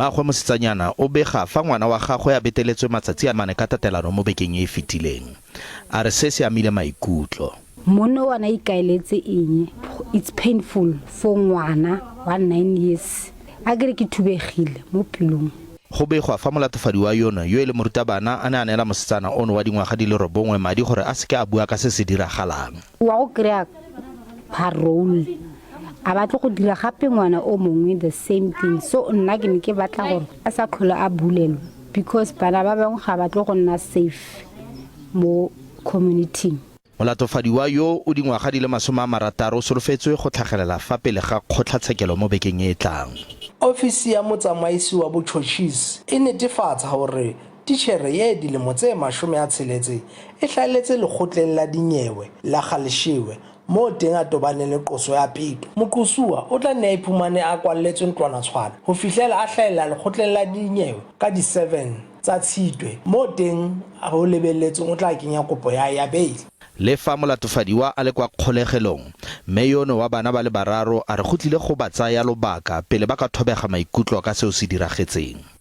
Mmaagwe Mosetsanyana o bega fa ngwana wa gagwe a beteletswe matsatsi a mane ka tatelano mo bekeng e fetileng. A re se se amile maikutlo. Mono wana ikaeletse eng? It's painful for ngwana wa 9 years. A gre ke thubegile mo pelong. Go begwa fa Molatofadiwa yono yo e le morutabana a ne a neela mosetsana ono wa dingwaga di le robongwe madi gore a seke a bua ka se se diragalang. Wa go kry-a parole. A batla go dira gape ngwana o mongwe the same thing. So nna ke ne ke batla gore a sa tlhola a bulelwa because bana ba bangwe ga batla go nna safe mo community. Molatofadiwa yo o dingwaga di le 30 o solofetswe go tlhagelela fa pele ga kgotlatshekelo mo bekeng e tlang. Ofisi ya motsamaisi wa bochotshisi e netefatsa hore titjhere ye dilemo tse 60 e hlaletse lekgotleng la dinyewe la Galeshewe mo teng a tobane le qoso ya peto. Moqosuwa o tla nne iphumane a kwalletswe ntlwanatshwana ho fihlela a hlahela lekgotleng la dinyewe ka di 7 tsa Tshitwe mo teng a ho lebelletswe o tla kenya kopo ya bail. Le fa Molatofadiwa a le kwa kgolegelong, mme yono wa bana ba le bararo a re go tlile go ba tsaya lobaka pele ba ka thobega maikutlo ka seo se diragetseng.